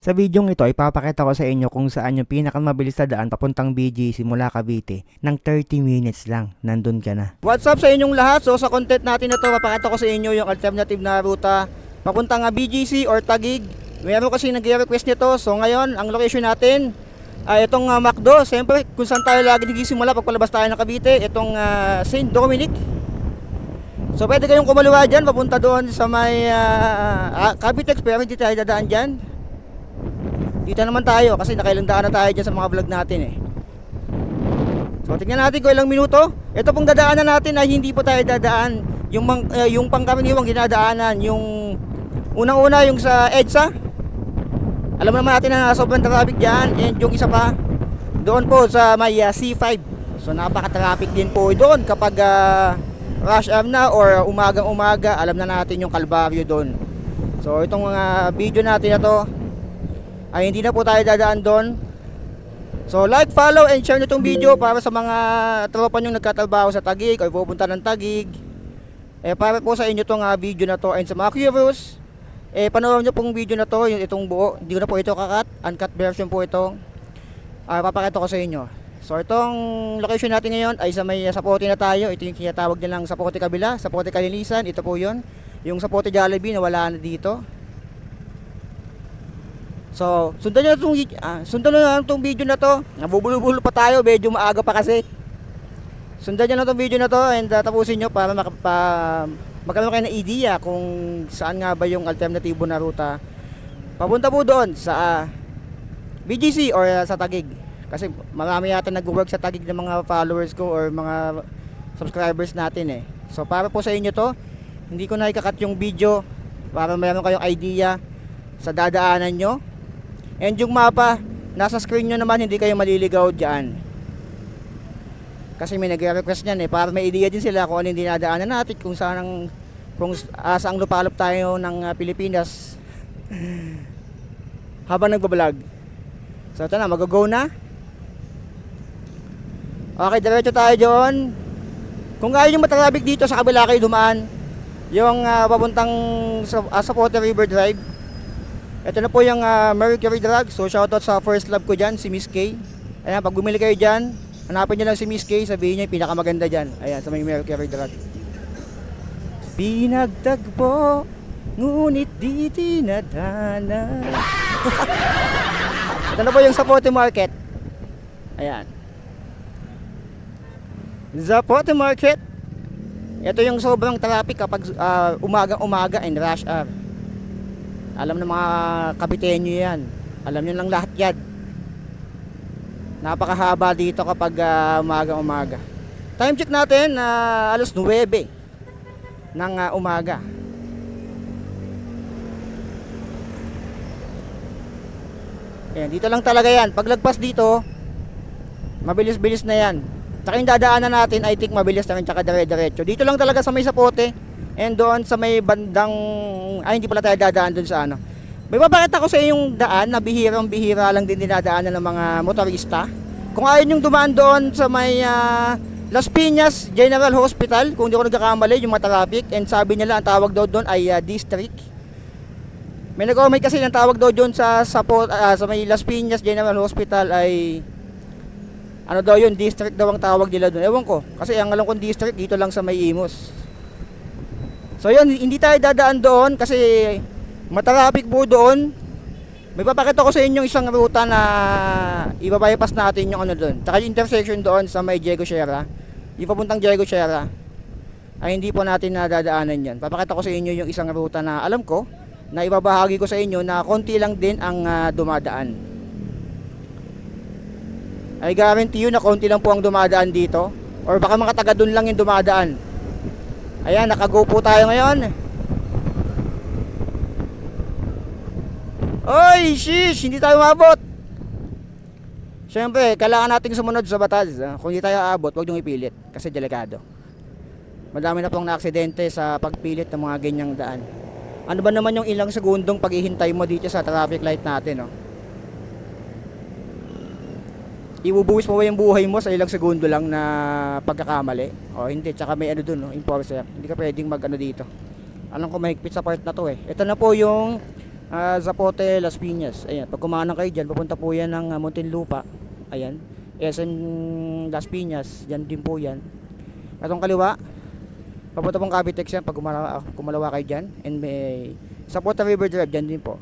Sa videong ito, ipapakita ko sa inyo kung saan yung pinakamabilis na daan papuntang BGC mula Cavite ng 30 minutes lang. Nandun ka na. What's up sa inyong lahat? So sa content natin na to, papakita ko sa inyo yung alternative na ruta papuntang BGC or Taguig. Meron kasi nag-request nito. So ngayon, ang location natin ay itong McDo. Siyempre, kung saan tayo lagi nagsisimula pag palabas tayo ng Cavite, itong St. Dominic. So pwede kayong kumaliwa dyan, papunta doon sa may Cavitex, pero hindi tayo dadaan dyan. Dito naman tayo kasi nakailang daan na tayo dyan sa mga vlog natin eh. So tingnan natin kung ilang minuto. Ito pong dadaanan natin ay hindi po tayo dadaan yung pangkaraniwang dinadaanan. Yung unang-una yung sa EDSA. Alam naman natin na sobrang traffic dyan. And yung isa pa doon po sa may C5. So napaka-traffic din po doon kapag rush hour na or umagang-umaga. Alam na natin yung kalbaryo doon. So itong video natin na to ay hindi na po tayo dadaan doon. So like, follow, and share nyo itong video para sa mga tropa nyo nagtatrabaho sa Taguig o pupunta ng Taguig. Para po sa inyo itong video na to. And sa mga curious, panoorin nyo pong video na to, yung itong buo. Hindi ko na po ito kakat, uncut version po ito. Papakita ko sa inyo. So itong location natin ngayon ay sa may Sapote na tayo. Ito yung tinatawag nilang Sapote Kabila, Sapote Kalinisan. Ito po yun. Yung Sapote Jollibee na wala na dito. So, sundan nyo itong video na to. Nabubulol-bulol pa tayo, medyo maaga pa kasi. Sundan nyo na itong video na to and tapusin nyo para magkaroon kayo ng idea kung saan nga ba yung alternatibo na ruta papunta po doon sa BGC or sa Taguig. Kasi marami yata nag-work sa Taguig ng mga followers ko or mga subscribers natin eh. So, para po sa inyo to, hindi ko na ikakat yung video para meron kayong idea sa dadaanan nyo. And yung mapa, nasa screen nyo naman, hindi kayo maliligaw dyan. Kasi may nag-request nyan eh, para may idea din sila kung ano yung dinadaanan natin, kung saang lupalop tayo ng Pilipinas habang nagbablog. So ito na, mag-go na. Okay, diretso tayo doon. Kung ayaw nyo matraffic dito, sa kabila kayo dumaan. Yung papuntang Sapote River Drive. Ito na po yung Mercury Drug. So shoutout sa first love ko dyan, si Miss K. Ayan, pag bumili kayo dyan, hanapin nyo lang si Miss K, sabihin nyo yung pinakamaganda dyan. Ayan, sa may Mercury Drug. Pinagtagpo, ngunit di tinadhana. Ito na po yung Sapote Market. Ayan, Sapote Market. Ito yung sobrang traffic kapag umagang-umaga and rush hour. Alam ng mga Kabitenyo yan. Alam nyo lang lahat yan. Napakahaba dito kapag umaga-umaga. Time check natin, alas 9 ng umaga. Ayan, dito lang talaga yan. Paglagpas dito, mabilis-bilis na yan. Tsaka yung dadaanan natin, I think mabilis na rin, tsaka dire-diretso. Dito lang talaga sa may Sapote. And doon sa may bandang, hindi pala tayo dadaan doon sa ano. May papakita ko sa yung daan na bihirang-bihira lang din dinadaanan ng mga motorista. Kung ayaw yung dumaan doon sa may Las Piñas General Hospital, kung hindi ko nagkakamali, yung mga traffic, and sabi nila ang tawag daw doon ay district. May nag-comment kasi ng tawag daw doon sa may Las Piñas General Hospital ay ano daw yun, district daw ang tawag nila doon. Ewan ko, kasi ang alam kong district dito lang sa may Imus. So yun, hindi tayo dadaan doon kasi matraffic po doon. May papakita ko sa inyo isang ruta na ibabypass natin yung ano doon. Tsaka yung intersection doon sa may Diego Sierra, yung papuntang Diego Sierra, ay hindi po natin nadadaanan yan. Papakita ko sa inyo yung isang ruta na alam ko, na ibabahagi ko sa inyo na konti lang din ang dumadaan. I guarantee you na konti lang po ang dumadaan dito. Or baka mga taga doon lang yung dumadaan. Ayan, nakago po tayo ngayon. Oy, shish, hindi tayo mabot. Siyempre, kailangan nating sumunod sa batas. Kung hindi tayo aabot, huwag niyong ipilit. Kasi delikado. Madami na pong na-aksidente sa pagpilit ng mga ganyang daan. Ano ba naman yung ilang segundong paghihintay mo dito sa traffic light natin, no? Ibubuwis mo ba yung buhay mo sa ilang segundo lang na pagkakamali? O hindi, tsaka may ano dun, no, enforcer. Hindi ka pwedeng mag ano dito. Alam ko mahigpit sa part na to eh. Ito na po yung Zapote, Las Piñas. Ayan, pag kumanan kayo dyan, papunta po yan ng Muntinlupa. Ayan, SM Las Piñas, dyan din po yan. Atong kaliwa, papunta pong Cavitex yan pag kumalawa kayo dyan. And may Zapote River Drive, dyan din po.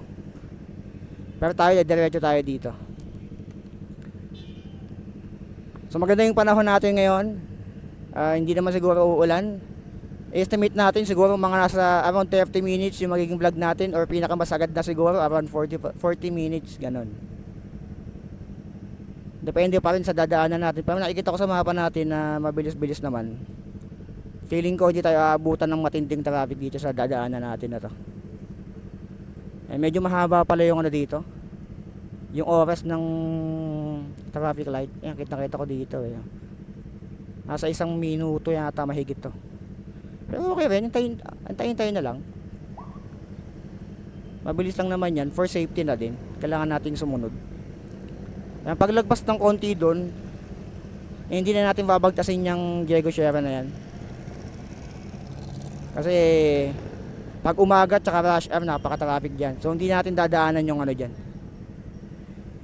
Pero tayo, diretso tayo dito. So maganda yung panahon natin ngayon. Hindi naman siguro uulan. Estimate natin siguro mga nasa around 30 minutes yung magiging vlog natin, or pinakamasagad na siguro around 40 minutes, ganon. Depende pa rin sa dadaanan natin. Pero nakikita ko sa mapa natin na mabilis-bilis naman. Feeling ko hindi tayo aabutan ng matinding traffic dito sa dadaanan natin na to. Medyo mahaba pala yung ano dito, yung oras ng traffic light. Yan, kita ko dito nasa 1 minuto yata mahigit to. Pero okay rin, antayin na lang. Mabilis lang naman yan, for safety na din. Kailangan nating sumunod. Paglagpas ng konti doon, hindi na natin babagtasin yung Diego Sierra na yan. Kasi pag umaga tsaka rush hour, napaka-traffic dyan. So hindi natin dadaanan yung ano dyan,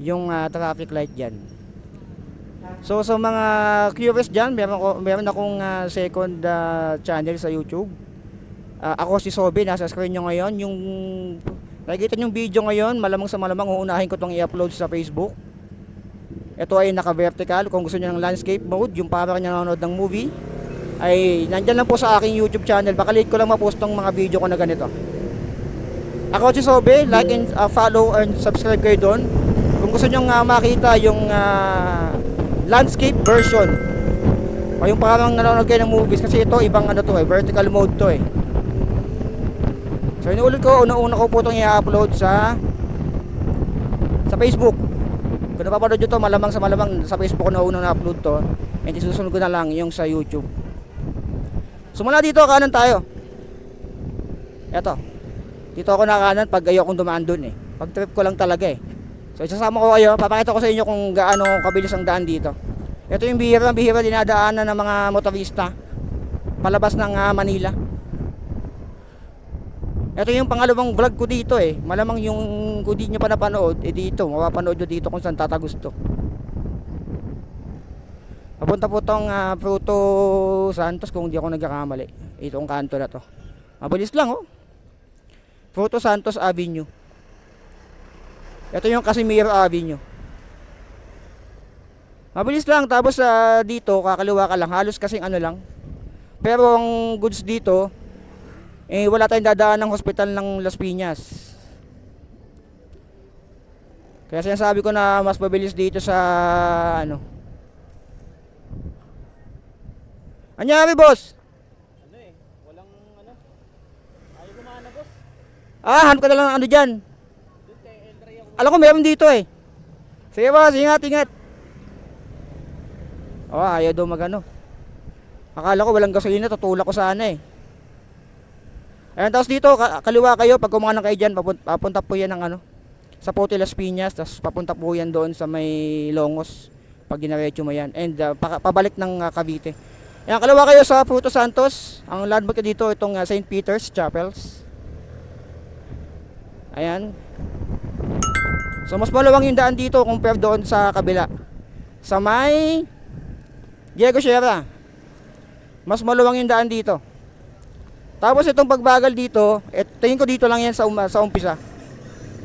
yung traffic light dyan. So sa mga curious dyan, meron akong second channel sa YouTube. Ako si Sobe, nasa screen nyo ngayon. Yung nakikita yung video ngayon, malamang sa malamang uunahin ko itong i-upload sa Facebook. Ito ay naka-vertical. Kung gusto nyo ng landscape mode, yung parang nanonood ng movie, ay nandyan lang po sa aking YouTube channel. Baka late ko lang ma-post tong mga video ko na ganito. Ako si Sobe, like and follow and subscribe kayo doon. Kung gusto nyo makita yung landscape version, o yung parang nanonood kayo ng movies, kasi ito ibang ano to vertical mode to So inuulit ko, una ko po itong i-upload sa Facebook. Kung napapanood nyo to, malamang sa Facebook ko na unang na-upload to, and isusunod ko na lang yung sa YouTube. So mula dito, kanan tayo. Eto, dito ako na kanan pag ayokong dumaan dun pag trip ko lang talaga So isasama ko kayo, papakita ko sa inyo kung gaano kabilis ang daan dito. Ito yung bihira dinadaanan ng mga motorista palabas ng Manila. Ito yung pangalawang vlog ko dito Malamang yung kung di nyo pa napanood, dito, mapapanood nyo dito kung saan tatagusto. Papunta po tong Fruto Santos kung di ako nagkakamali. Itong kanto na to. Mabilis lang Fruto Santos Avenue. Ito yung Casimiro Avenue. Mabilis lang, tapos dito kakaliwa ka lang, halos kasing ano lang. Pero ang goods dito, wala tayong dadaan ng hospital ng Las Piñas. Kaya sinasabi ko na mas mabilis dito sa ano. Anyari, boss? Walang ano. Ayaw gumana, boss. Hanap ka na lang ano dyan. Alam ko meron dito Sige boss, ingat. Ayaw daw magano. Akala ko walang gasolina, tutulak ko sana Ayan, tapos dito, kaliwa kayo, pag kumanan kayo dyan, papunta po yan ng ano, sa Zapote Las Piñas, tapos papunta po yan doon sa may Longos, pag ginaretso mo yan, and pabalik ng Cavite. Ayan, kaliwa kayo sa Fruto Santos, ang landmark dito, itong St. Peter's Chapels. Ayan. So mas malawang yung daan dito compare doon sa kabila. Sa may Diego Sierra, mas malawang yung daan dito. Tapos itong pagbagal dito, tingin ko dito lang yan sa umpisa.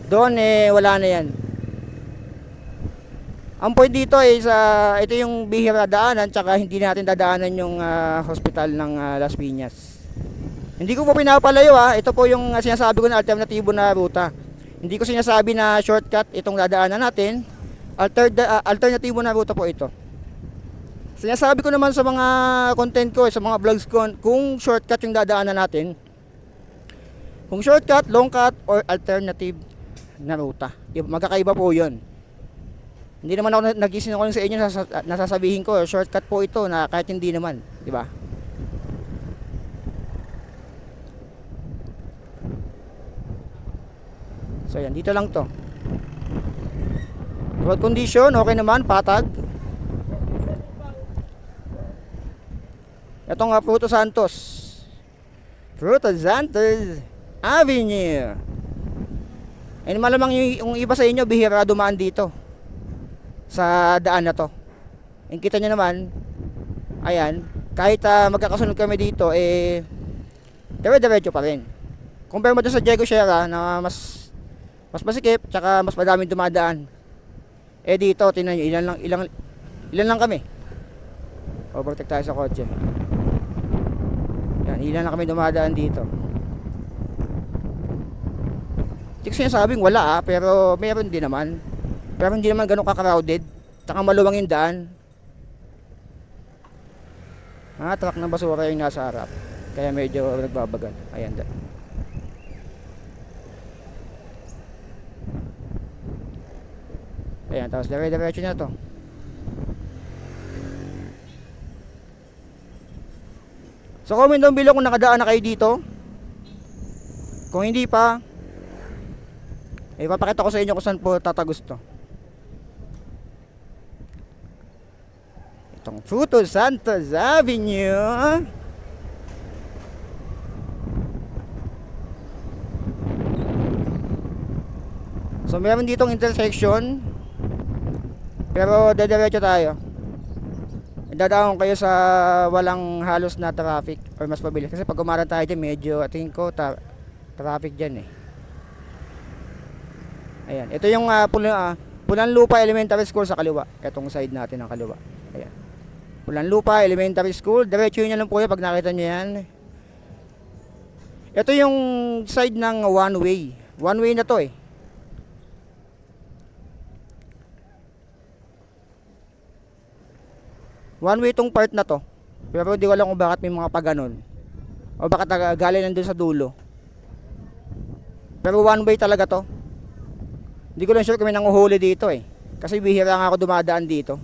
Doon wala na yan. Ang point dito ito yung bihira daanan, tsaka hindi natin dadaanan yung hospital ng Las Piñas. Hindi ko po pinapalayo ito po yung sinasabi ko na alternatibo na ruta. Hindi ko sinasabi na shortcut itong dadaanan natin. Alternatibo na ruta po ito. Sinasabi ko naman sa mga content ko, sa mga vlogs ko, kung shortcut yung dadaanan natin, kung shortcut, long cut, or alternative na ruta, magkakaiba po yun. Hindi naman ako nagsisinungaling sa inyo, nasasabihin ko shortcut po ito na kahit hindi naman, di ba? So yan, dito lang to. Road condition, okay naman, patag. Ito nga, Fruto Santos Avenue. And malamang yung iba sa inyo bihira dumaan dito sa daan na to. And kita nyo naman, ayan, kahit magkakasunod kami dito, dire-diretso pa rin. Compare mo doon sa Diego Sierra na mas masikip, tsaka mas madaming dumadaan. Dito, tingnan nyo, ilan lang kami. Overtake tayo sa kotse. Yan, ilan lang kami dumadaan dito. Hindi ko sinasabing wala pero meron din naman. Pero hindi naman ganun ka-crowded. Tsaka maluwang yung daan. Truck ng basura yung nasa harap. Kaya medyo nagbabagal. Ayan. Ayan, tapos dire-diretso na to. So comment down below kung nakadaan na kayo dito. Kung hindi pa, ipapakita ko sa inyo kung saan po tatagos to. Itong Fruto Santos Avenue. So meron ditong intersection, pero dediretso tayo. Dadaan kayo sa walang halos na traffic or mas mabilis. Kasi pag umaran tayo dyan, medyo tingin ko traffic dyan Ayan, ito yung Pulang Lupa Elementary School sa kaliwa. Itong side natin ng kaliwa. Ayan. Pulang Lupa Elementary School. Diretso nyo lang po yan pag nakita nyo yan. Ito yung side ng one way. One way na to One way tong part na to. Pero di ko alam kung bakit may mga paganon. O baka galing nandun sa dulo. Pero one way talaga to. Hindi ko lang sure kung may nanguhuli dito Kasi bihira nga ako dumadaan dito.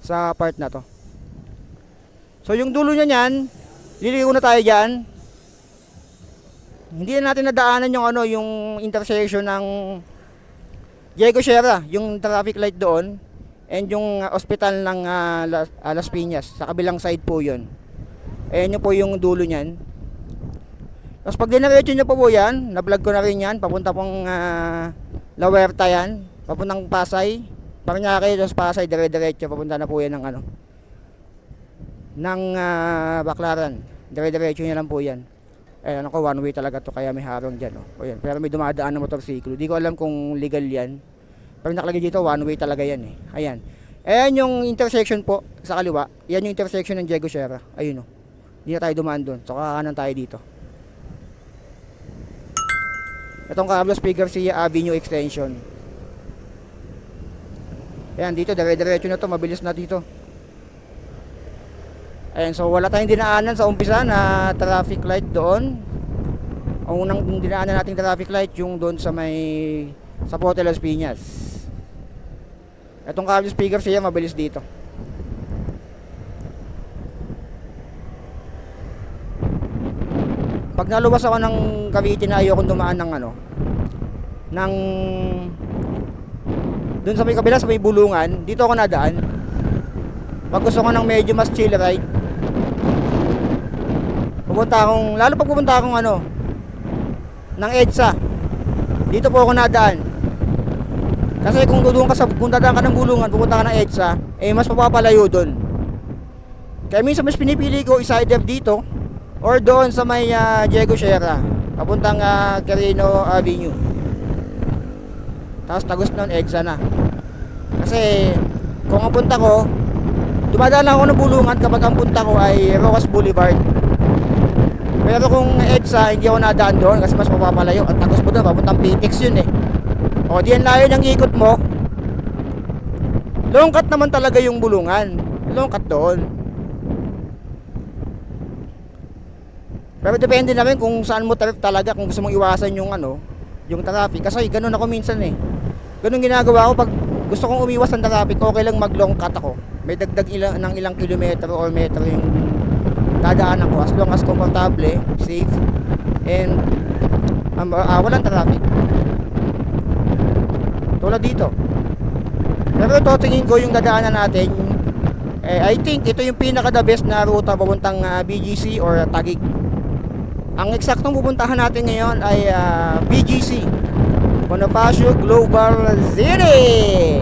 Sa part na to. So yung dulo niya niyan, liligo na tayo dyan. Hindi na natin nadaanan yung intersection ng Diego Sierra, yung traffic light doon. And yung ospital ng Las Piñas, sa kabilang side po yun. Ayan yun po yung dulo nyan. Tapos pag dinaretso nyo po yan, na-vlog ko na rin yan, papunta pong La Huerta yan, papuntang Pasay. Paranaque, tapos Pasay, dire-diretso, papunta na po yan ng Baclaran. Dire-diretso nyo lang po yan. Ayan ako, one way talaga to, kaya may harong dyan. O yan. Pero may dumadaan na motorsiklo. Di ko alam kung legal yan. Pero nakalagay dito, one way talaga yan Ayan. Ayan yung intersection po sa kaliwa. Yan yung intersection ng Diego Sierra. Ayun Hindi na tayo dumaan doon. So kakanan tayo dito. Itong Carlos P. Garcia Avenue Extension. Ayan, dito, dire-diretso na to. Mabilis na dito. Ayan, so wala tayong dinaanan sa umpisa na traffic light doon. Ang unang dinaanan nating traffic light yung doon sa Pote Las Piñas. Itong Carlos P. Garcia mabilis dito. Pag naluwas ako ng Cavite na ayokong dumaan ng doon sa may kabila, sa may bulungan, dito ako nadaan. Pag gusto ko ng medyo mas chill ride, lalo pag pupunta akong ng EDSA, dito po ako nadaan. Kasi kung dadaan ka ng bulungan, pupunta ka ng EDSA, mas mapapalayo doon. Kaya minsan mas pinipili ko isa-either dito or doon sa may Diego Sierra, papuntang Quirino Avenue. Tapos tagos nun, EDSA na. Kasi kung ang punta ko, dumadaan lang ako ng bulungan kapag ang punta ko ay Rojas Boulevard. Pero kung EDSA, hindi ako nadaan doon kasi mas mapapalayo. Ang tagos mo doon, papuntang PTX yun O di yan layo ng ikot mo. Longkat naman talaga yung bulungan. Longkat doon. Pero depende na rin kung saan mo trip talaga. Kung gusto mong iwasan yung traffic. Kasi ganun ako minsan Ganun ginagawa ko pag gusto kong umiwas ng traffic. Okay lang mag long cut ako. May dagdag ng ilang kilometro or metro yung dadaanan ko. As long as komportable, safe, and walang traffic. Tulad dito. Pero ito, tingin ko yung dadaanan natin, I think ito yung pinaka the best na ruta papuntang BGC or Taguig. Ang eksaktong pupuntahan natin ngayon ay BGC. Bonifacio Global City.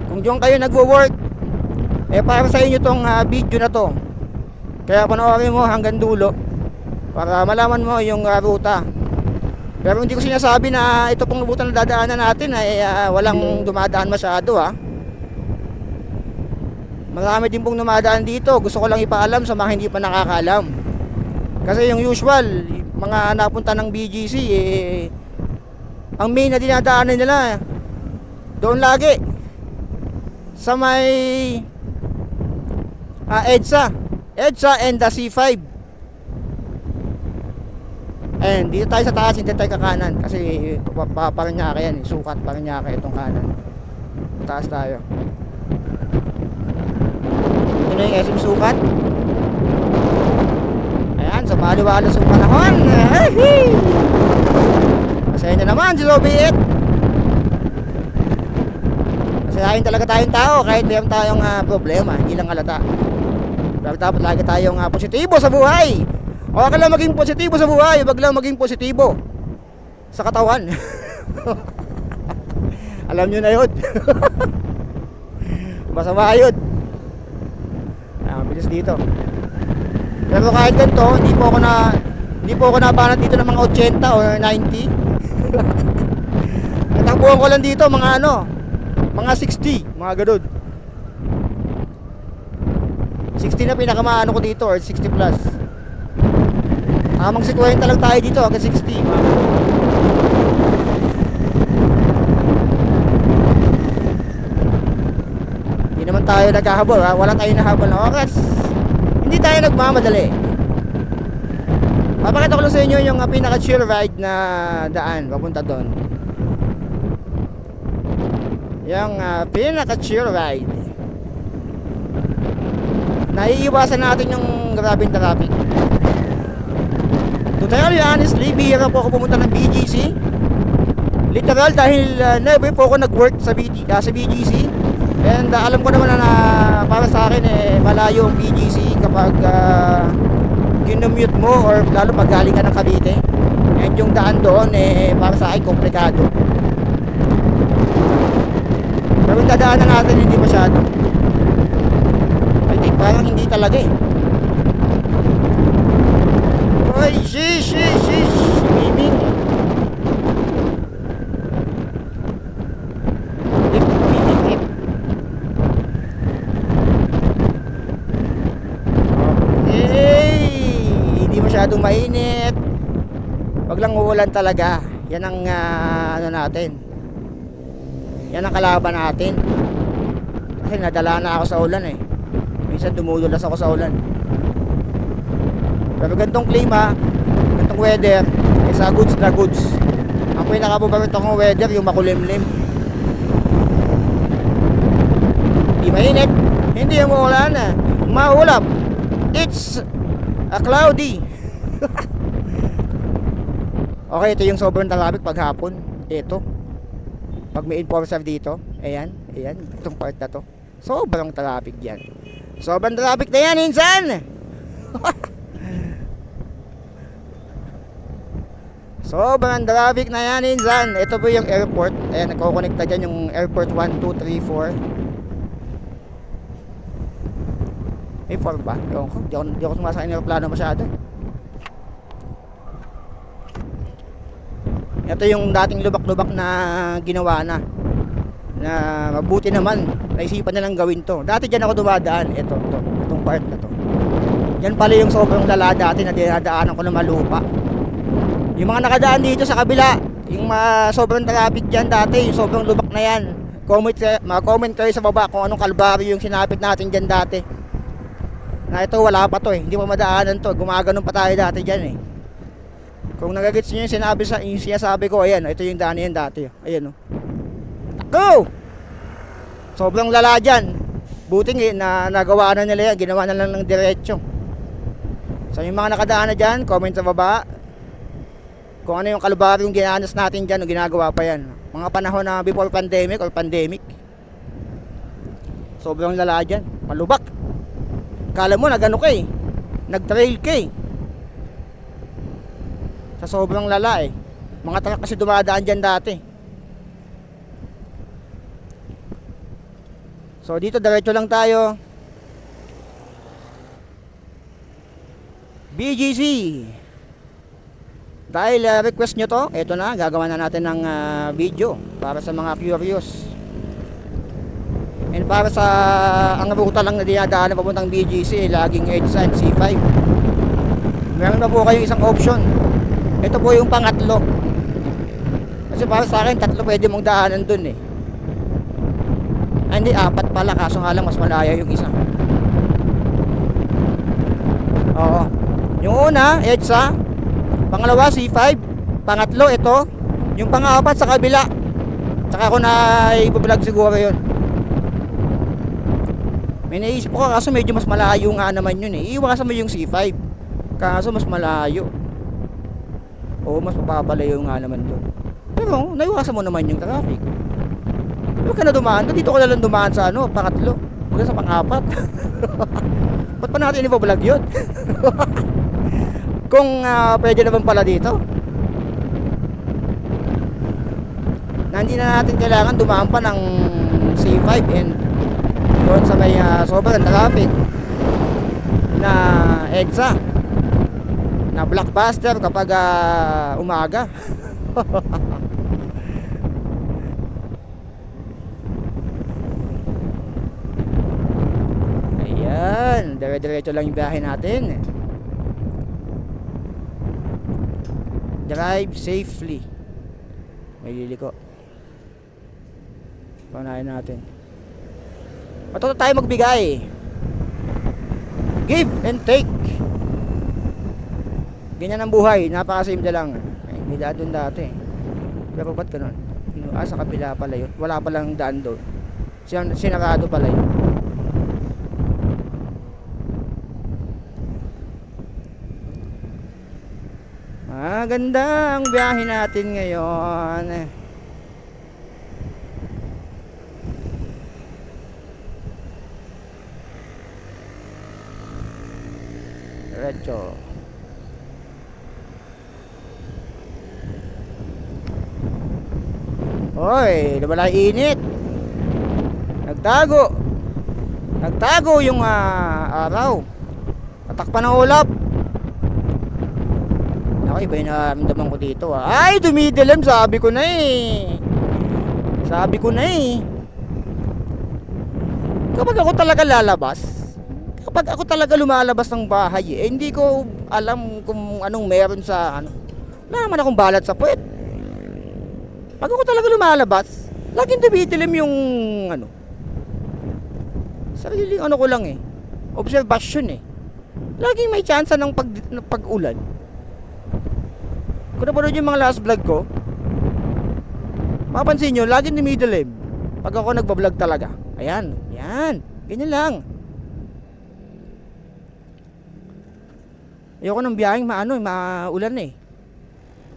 Kung diyan kayo nagwo-work, para sa inyo tong video na to. Kaya panoorin mo hanggang dulo para malaman mo yung ruta. Pero hindi ko sinasabi na ito pong ruta na dadaanan natin ay walang dumadaan masyado Marami din pong dumadaan dito. Gusto ko lang ipaalam sa mga hindi pa nakakaalam. Kasi yung usual, mga napunta ng BGC ang main na dinadaanan nila doon lagi sa may EDSA and the C5. And dito tayo sa taas, hindi tayo kakanan kasi Parañaque yan, sukat Parañaque itong kanan. Taas tayo. Ito na yung SM Sukat. Ayan, sa maliwalas yung panahon. Masaya na naman si Soviet. Masayahin talaga tayong tao kahit meron tayong problema, hindi lang halata. Pero dapat lagi tayong positibo sa buhay. O ka lang maging positibo sa buhay, wag lang maging positibo sa katawan. Alam nyo na yun. Masama yun. Bilis dito. Pero kahit ganito, hindi po ako nabanat dito ng mga 80 o 90. Natakbuhan ko lang dito mga 60, mga ganun. 60 na pinakamaano ko dito or 60 plus. Tamang 50 lang tayo dito hanggang 60. Hindi naman tayo naghahabol, wala tayong nahabol na oras. Hindi tayo nagmamadali. Papakita ko lang sa inyo yung pinaka-chill ride na daan papunta doon. Yung pinaka-chill ride. Naiiwasan natin yung grabing traffic. To tell you honestly, bihira po ako pumunta ng BGC. Literal dahil never po ako nag-work sa BGC. And alam ko naman na para sa akin malayo ang BGC kapag kinumute mo or lalo pag galing ka ng Cavite. And yung daan doon para sa akin komplikado. Pero yung dadaanan natin hindi masyado. I think parang hindi talaga Ay, shish, swimming. Hip. Okay. Hindi masyadong mainit. Wag lang uulan talaga. Yan ang natin. Yan ang kalaban natin. Kasi nadala na ako sa ulan Minsan dumudulas ako sa ulan. Pero gantong klima, gantong weather, sa goods na goods. Ang pinakapaborito kong weather, yung makulimlim. Hindi mainit, hindi umuulan maulap. It's cloudy. Okay, ito yung sobrang traffic paghapon. Ito. Pag may enforcer dito, ayan, itong part na to. Sobrang traffic yan. Sobrang traffic na yan, insan! Sobrang traffic na yan, insan. Ito po yung airport. Ayan, nagkokonekta dyan yung airport 1, 2, 3, 4. May 4 ba? Ewan ko, di ako sumasakay ng aeroplano masyado. Ito yung dating lubak-lubak na ginawa na mabuti naman. Naisipan nilang gawin to. Dati dyan ako dumadaan. Itong part na to. Yan pala yung sobrang lala dati na dinadaanan ko na malupa. Yung mga nakadaan dito sa kabila, yung sobrang traffic dyan dati, yung sobrang lubak na yan. Comment kayo sa baba kung anong kalbaryo yung sinapit natin dyan dati. Na ito wala pa to hindi pa madaanan to. Gumaganon pa tayo dati dyan Kung nagagits nyo yung sinasabi ko, ayan, ito yung daan yan dati. Ayan Go! Sobrang lala dyan. Buting na nagawa na nila yan, ginawa na lang ng diretso. So yung mga nakadaan na dyan, comment sa baba kung ano yung kalbaryo yung ginanas natin dyan o ginagawa pa yan. Mga panahon na before pandemic or pandemic. Sobrang lala dyan. Malubak. Kala mo nagano nag-trail Sa sobrang lala Mga truck kasi dumadaan dyan dati. So dito diretso lang tayo. BGC. Dahil request nyo to, eto na, gagawa na natin ng video para sa mga curious. And para sa ang ruta lang na dinadaanan papuntang BGC, laging EDSA and C5. Meron na po kayong isang option. Ito po yung pangatlo. Kasi para sa akin, tatlo pwede mong daanan dun eh. Ay, hindi, apat pala, kaso nga lang mas malaya yung isa. Oo. Yung una, EDSA. Pangalawa, C5. Pangatlo, ito. Yung pang-apat sa kabila. Tsaka ako na i-vlog siguro yun. May naisip ko kaso medyo mas malayo nga naman yun eh. Iiwasan mo yung C5. Kaso mas malayo. Oo, mas mapapalayo nga naman doon. Pero naiwasan mo naman yung traffic. Huwag ka na dumaan. Dito ko na lang dumaan sa pangatlo. Huwag sa pang-apat. Ba't pa natin i-vlog yun? Kung pwede naman pala dito. Na hindi na natin kailangan dumaan pa ng C5 and doon sa may sobrang traffic na EDSA na blockbuster kapag umaga. Ayan, dire-diretso lang yung biyahe natin. Drive safely. May liliko. Paunahin natin. Matuto tayo magbigay. Give and take. Ganyan ang buhay. Napakasimple lang. Ay, may daan doon dati. Pero ba't ganun? Sa kabila pala yun. Wala palang daan doon. Sinarado pala yun. Ganda ang biyahe natin ngayon. Diretso. Hoy, wala init. Nagtago. Nagtago yung araw. Tatakpan ng ulap. Ako, iba yung naramdaman ko dito. Ay, dumidilim. Sabi ko na eh. Sabi ko na eh. Kapag ako talaga lalabas, kapag ako talaga lumalabas ng bahay hindi ko alam kung anong meron sa wala naman akong balat sa puwet. Pag ako talaga lumalabas, laging dumidilim yung sariling ko lang eh. Observation eh. Laging may chance ng pag-ulan. Kung napanood yung mga last vlog ko, mapapansin nyo, laging dumidilim pag ako nagbablog talaga. Ayan, yan, ganyan lang. Ayoko ng biyaheng maulan eh.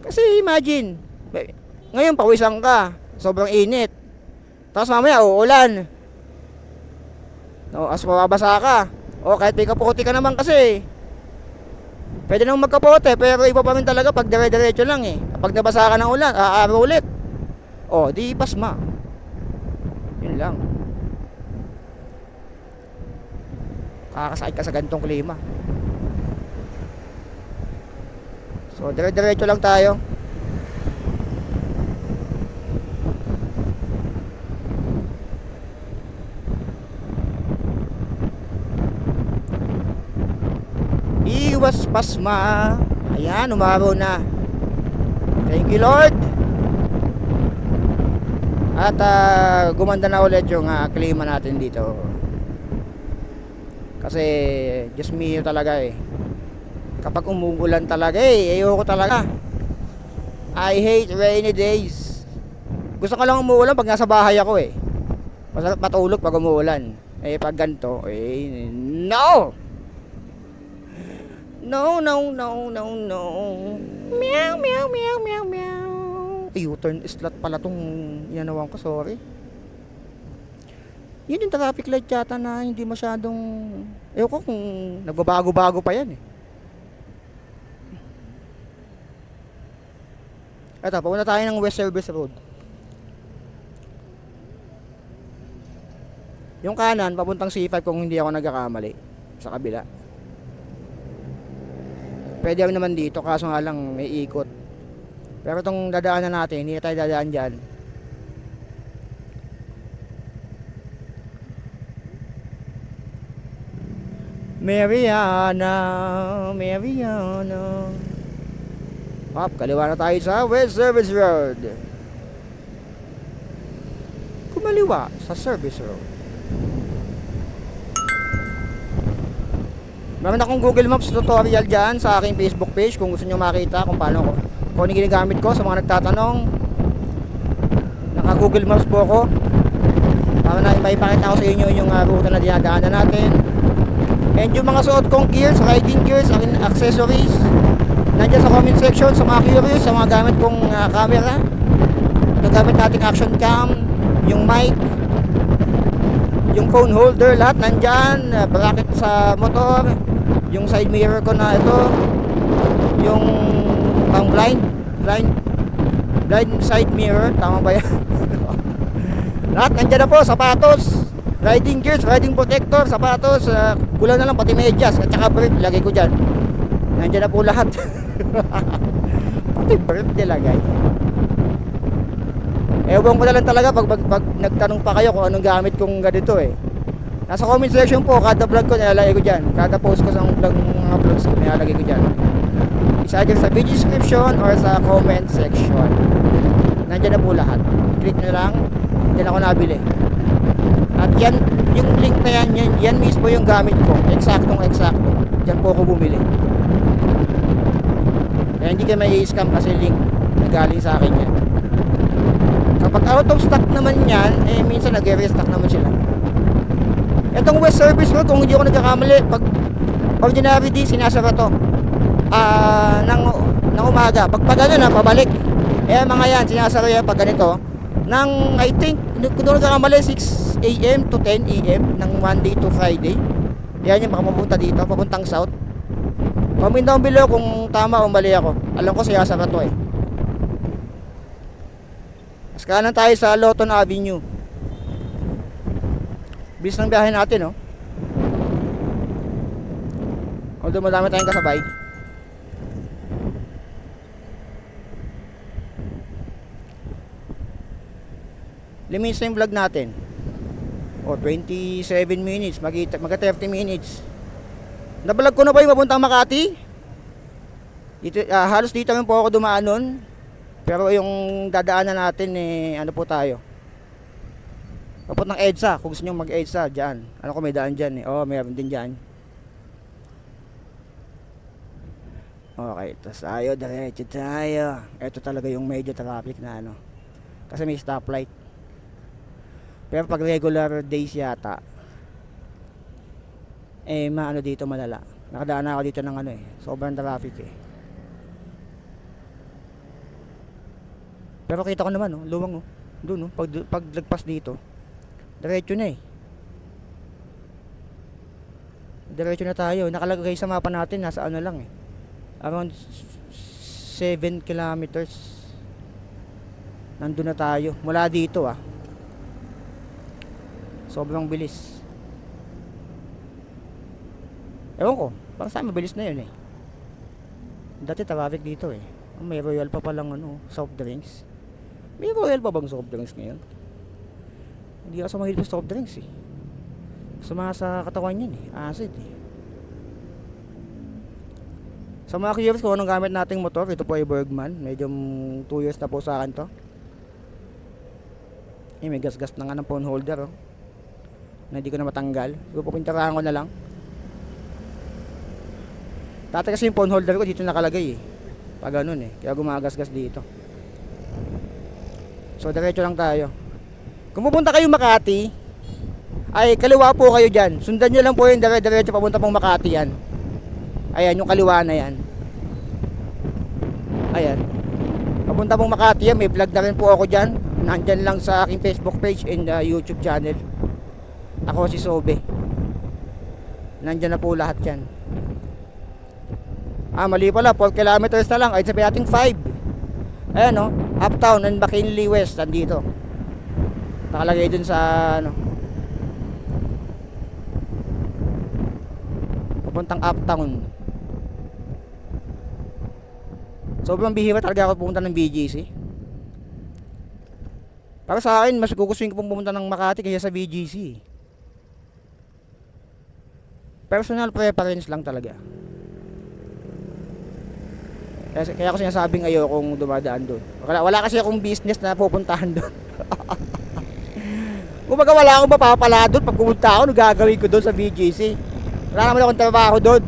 Kasi imagine, ngayon pawisan ka, sobrang init. Tapos mamaya uulan. No, as mababasa ka. O kahit may kaputi ka naman kasi. Pwede nang magkapote, pero iba pa rin talaga pag dire-diretso lang eh. Pag nabasa ka ng ulan, aaraw ulit. O, di pasma. Yun lang. Kakasakit ka sa ganitong klima. So, dire-diretso lang tayo. Iwas pasma. Ayan, umaraw na. Thank you Lord. At gumanda na ulit yung klima natin dito. Kasi Diyos mio talaga eh. Kapag umuulan talaga ayoko talaga. I hate rainy days. Gusto ko lang umuulan pag nasa bahay ako eh. Masarap matulog pag umuulan. Pag ganito no. No, no, no, no, no. Meow, meow, meow, meow, meow. U-turn slot pala tong inanawan ko, sorry. Yun yung traffic light yata na hindi masyadong... Ewan ko kung nagbabago-bago pa yan eh. Eto, papunta tayo ng West Service Road. Yung kanan, papuntang C5 kung hindi ako nagkakamali. Sa kabila. Pwede rin naman dito, kaso nga lang may ikot. Pero itong dadaanan natin, hindi na tayo dadaan dyan. Mariana, Mariana. Hop, kaliwa na tayo sa West Service Road. Kumaliwa sa Service Road. Meron akong Google Maps tutorial dyan sa aking Facebook page kung gusto nyo makita kung paano ko, kung ano ginagamit ko sa mga nagtatanong. Naka Google Maps po ako para na maipakita ko sa inyo yung ruta na dinadaanan natin. And yung mga suot kong gears, riding gears, aking accessories, nandiyan sa comment section sa mga curious, sa mga gamit kong camera. Ito gamit nating action cam, yung mic, yung phone holder, lahat nandyan. Bracket sa motor, yung side mirror ko na ito, yung pang blind side mirror, tama ba yan? Lahat nandyan na po, sapatos, riding gears, riding protector, sapatos, kulang na lang pati medyas at saka brief, lagay ko dyan. Nandyan na po lahat. Pati brief nilagay. Ewan ko na lang talaga pag nagtanong pa kayo kung anong gamit kong ganito eh. Nasa comment section po, kada vlog ko nilalagay ko dyan. Kada post ko sa mga vlogs ko nilalagay ko dyan. Isa dyan sa video description or sa comment section. Nandyan na po lahat. Click nyo lang, dyan ako nabili. At yan, yung link na yan mismo yung gamit ko. Eksaktong. Dyan po ako bumili. Kaya hindi kayo may scam kasi link na galing sa akin yan. Kapag out of stock naman yan, minsan nag-restock naman sila. Itong West Service Road, kung hindi ako nagkakamali, pag ordinary day, sinasara to. Nang umaga. Pag gano'n pabalik. Mga yan, sinasara yan pag ganito. Nang, I think, kung doon nagkakamali, 6 AM to 10 AM, ng Monday to Friday. Yan yung makapunta dito, papuntang south. Comment down below kung tama o mali ako. Alam ko sinasara to eh. Mas kanan tayo sa Lawton Avenue. Bilis ng biyahe natin, oh. Although madami tayong kasabay. Limits na yung vlog natin. 27 minutes. Magka 30 minutes. Nabalag ko na ba yung papuntang Makati? Halos dito rin po ako dumaan nun. Pero yung dadaanan natin ano po tayo, papuntang EDSA. Kung gusto nyo mag-EDSA dyan, ano ko may daan dyan meron din dyan. Okay, tas tayo, diretso tayo. Ito talaga yung medyo traffic na kasi may stoplight. Pero pag regular days yata dito malala. Nakadaan na ako dito ng sobrang traffic Pero kita ko naman, luwang doon, pag lagpas dito, diretso na Diretso na tayo. Nakalagay sa mapa natin, nasa lang around 7 kilometers. Nandun na tayo. Mula dito sobrang bilis. Ewan ko, parang saan mabilis na yun Dati traffic dito May Royal pa palang soft drinks. May Royal pa bang soft drinks ngayon? Hindi ako mahilig sa soft drinks Sumama sa katawan yan acid Sa mga curious kung anong gamit nating motor, ito po ay Bergman. Medyo 2 years na po sa akin to. May gas-gas na nga ng phone holder na hindi ko na matanggal. Pupinturahan ko na lang. Dati kasi yung phone holder ko dito nakalagay pag ganun kaya gumagasgas dito. So diretso lang tayo. Kung pupunta kayo Makati, ay kaliwa po kayo dyan. Sundan nyo lang po yung diretso papunta pong Makati yan. Ayan yung kaliwa na yan. Ayan. Papunta pong Makati yan. May vlog na rin po ako dyan. Nandyan lang sa aking Facebook page and YouTube channel. Ako si Sobe. Nandyan na po lahat yan. Mali pala, 4 kilometers na lang. Ay sabi natin 5. Ayan no, Uptown and McKinley West nandito. Nakalagay dun sa ano, papuntang Uptown. Sobrang bihira talaga ako pumunta ng BGC. Para sa akin, mas gugustuhin ko pumunta ng Makati kaysa sa BGC. Personal preference lang talaga. Kaya ako sinasabing ayokong dumadaan doon. Wala kasi akong business na pupuntahan doon. Kumbaga wala akong mapapala doon. Pag pumunta ako, nagagawin ko doon sa BGC. Wala naman akong trabaho doon.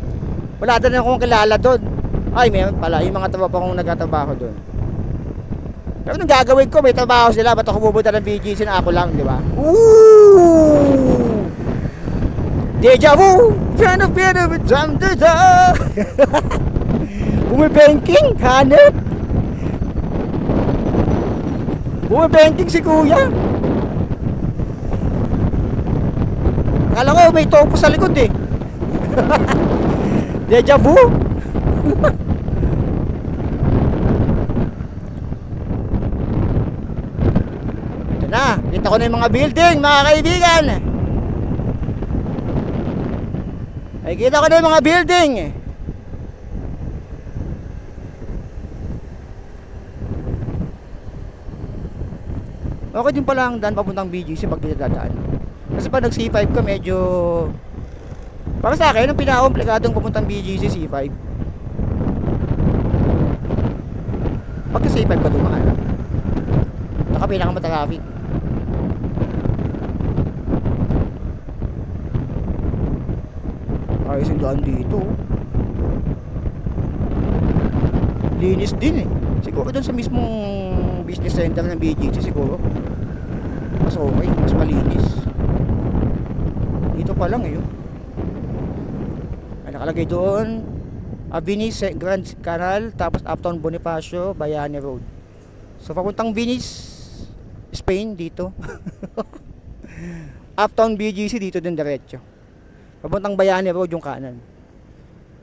Wala din akong kilala doon. Ay, meron pala. Yung mga tropa kong nagtatrabaho doon. Pero nung gagawin ko, may trabaho sila. Ba't ako pupunta ng BGC na ako lang, di ba? Ooh! Deja vu! Piano, piano, jam, deja! Bumibanking, hanep! Bumibanking si kuya! Akala ko may topo sa likod eh. Deja vu? Ito na, kita ko na yung mga building, mga kaibigan. Ay, kita ko na yung mga building. Okay din pala ang daan papuntang BGC pag dinadaan. Kasi pag nag C5 ka medyo, para sa akin ang pinaka-komplikadong papuntang BGC C5. Pag C5 ka dumaan, saka pinaka-matraffic. Ayos yung daan dito. Linis din eh. Siguro doon sa mismong business center ng BGC siguro mas okay, mas malinis. Dito pa lang eh. Ay, nakalagay doon Venice Grand Canal, tapos Uptown Bonifacio, Bayani Road. So papuntang Venice, Spain dito. Uptown BGC dito din diretso. Papuntang Bayani Road yung kanan.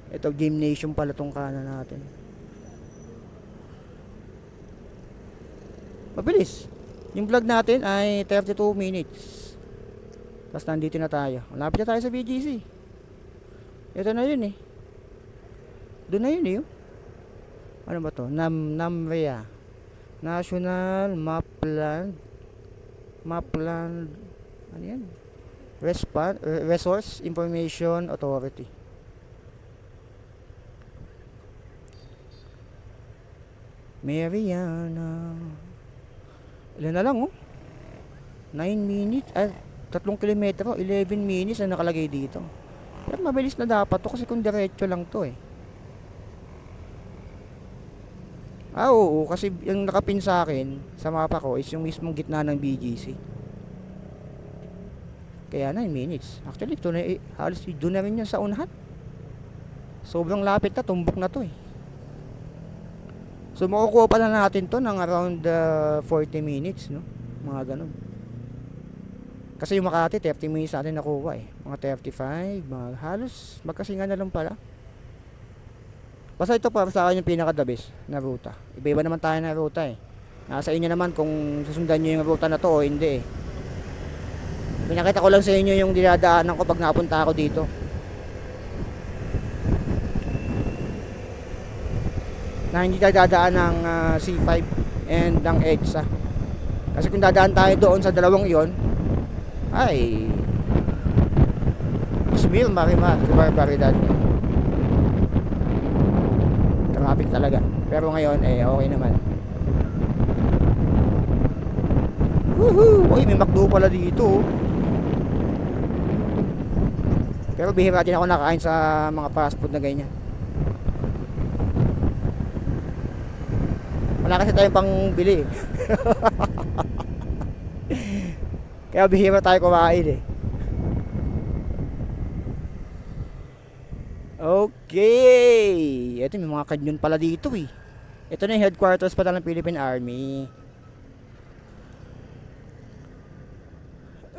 Ito Gymnasium pala tong kanan natin. Mabilis. Yung vlog natin ay 32 minutes. Tapos nandito na tayo. Malapit na tayo sa BGC. Ito na yun eh. Doon na yun eh. Ano ba to? NAMREA, National Mapland ano yan? Resource Information Authority. Mariana. Ilan na lang oh. 9 minutes. 3 kilometro, 11 minutes na nakalagay dito. Pero mabilis na dapat to kasi kung diretso lang to eh. Oo, kasi yung nakapin sa akin sa mapa ko is yung mismong gitna ng BGC. Kaya 9 minutes. Actually, ito na, halos doon na rin yun sa unahan. Sobrang lapit na, tumbok na to eh. So makukuha pala natin to ng around 40 minutes, no? Mga ganun. Kasi yung Makati 30 minutes natin nakuha eh. Mga 35, mga halos magkasinga na lang pala. Basta ito para sa akin yung pinaka-the best na ruta. Iba-iba naman tayo na ruta eh. Nasa inyo naman kung susundan nyo yung ruta na to o hindi eh. Pinakita ko lang sa inyo yung dinadaanan ko pag napunta ako dito. Na hindi tayo dadaan ng C5 and ng EDSA. Kasi kung dadaan tayo doon sa dalawang yon, ay Ismil, Marimar, barbaridad. Traffic talaga. Pero ngayon eh okay naman. Woohoo! Uy, may McDo pala dito. Pero bihira din ako nakain sa mga fast food na ganyan. Wala kasi tayong pang bili. Kaya bihira tayo kumain eh. Okay. Ito may mga kanyon pala dito eh. Ito na yung headquarters pala ng Philippine Army.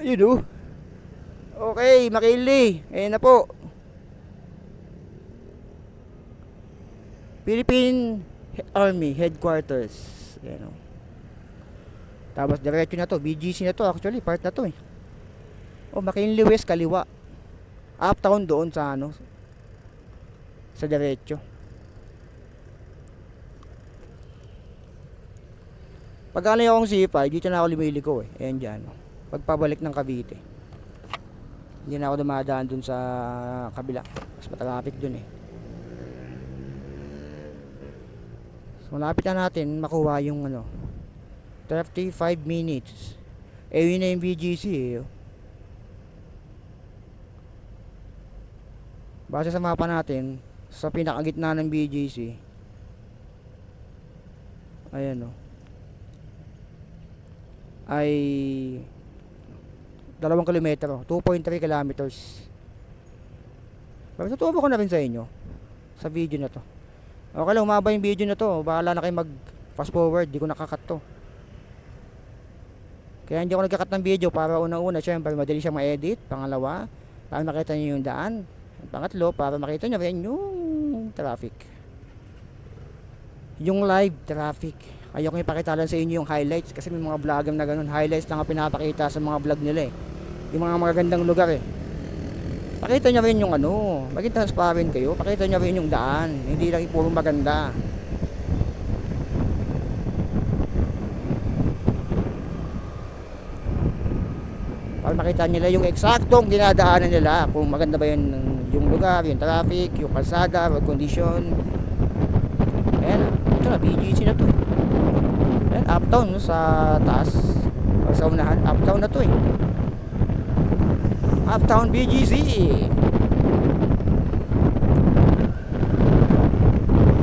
Ayun oh. Okay, McKinley. Ayun na po. Philippine Army Headquarters. Ayan o. Tapos diretso na to, BGC na to actually, part na to eh. Oh, McKinley West kaliwa. Uptown doon sa ano, sa diretso. Pag ano akong C5, dito na ako lumiliko eh. Ayan dyan. Oh. Pagpabalik ng Cavite. Hindi na ako dumadaan dun sa kabila. Mas matraffic dun eh. So, malapit na natin makuha yung ano, 35 minutes. Eh, yun na yung BGC eh. Base sa mapa natin, sa pinakagitna ng BGC, ayan o, ay 2 kilometro, 2.3 kilometers. Pero tutubo ko na rin sa inyo sa video na to. Okay lang, umaba yung video na to. Bahala na kayo mag fast forward, di ko nakakat to. Kaya hindi ako nagkakat ng video para unang-una, syempre madali siya ma-edit. Pangalawa, para makita nyo yung daan. Pangatlo, para makita nyo rin yung traffic. Yung live traffic. Ayoko ipakita lang sa inyo yung highlights kasi may mga vlogger na ganun. Highlights lang ang pinapakita sa mga vlog nila eh. Yung mga magagandang lugar eh. Pakita nyo rin yung ano, maging transparent kayo. Pakita nyo rin yung daan. Hindi lang puro maganda. Para makita nila yung eksaktong dinadaanan nila. Kung maganda ba yung lugar, yung traffic, yung kalsada, road condition. Ayan, ito na, BGC na to. Ayan, uptown no, sa taas. O sa unahan, uptown na to eh. Uptown BGC.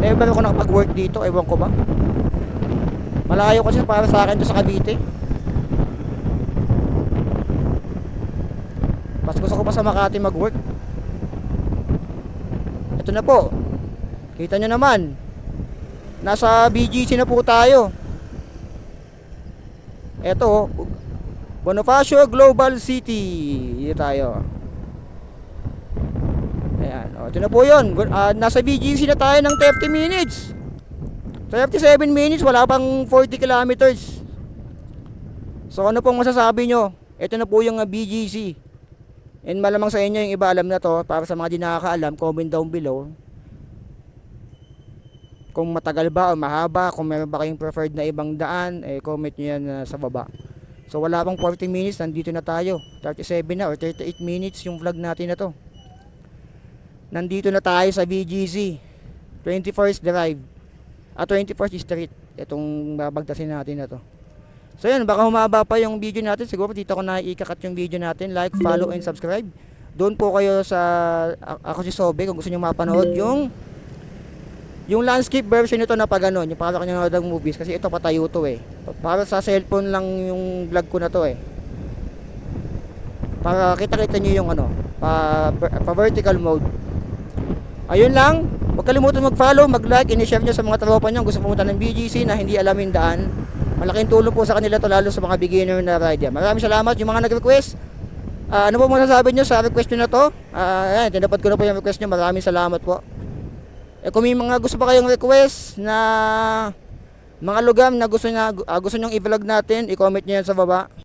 Never ako nakapag-work dito, ewan ko ba. Malayo kasi para sa akin to sa Cavite. Mas gusto ko pa sa Makati mag-work. Ito na po. Kita nyo naman. Nasa BGC na po tayo. Ito, Bonifacio Global City. Dito tayo. Ayan. O, ito na po yun. Nasa BGC na tayo ng 30 minutes. 37 minutes. Wala pang 40 kilometers. So ano pong masasabi nyo? Ito na po yung BGC. And malamang sa inyo yung iba alam na to. Para sa mga di nakakaalam, comment down below kung matagal ba o mahaba, kung meron ba kayong preferred na ibang daan, eh comment nyo yan sa baba. So wala pang 40 minutes, nandito na tayo. 37 na or 38 minutes yung vlog natin na to. Nandito na tayo sa BGC 21st Drive 21st Street. Itong babagtasin natin na to. So yan, baka humaba pa yung video natin. Siguro dito ko na ikakat yung video natin. Like, follow, and subscribe. Doon po kayo sa ako si Sobe kung gusto nyo mapanood yung landscape version nito na pag ano, yung para kanya nanood ng movies kasi ito patayo to eh. Para sa cellphone lang yung vlog ko na to eh. Para kita-kita nyo yung ano, pa vertical mode. Ayun lang. Huwag kalimutan mag-follow, mag-like, and-share nyo sa mga tropa nyo gusto pumunta ng BGC na hindi alam yung daan. Malaking tulong po sa kanila to, lalo sa mga beginner na rider. Maraming salamat yung mga nag-request. Ano po masasabi nyo sa request nyo na to? Ayan, tinapad ko na po yung request nyo. Maraming salamat po. Kung may mga gusto pa kayong request na mga lugar na gusto nyong i-vlog natin, i-comment nyo yan sa baba.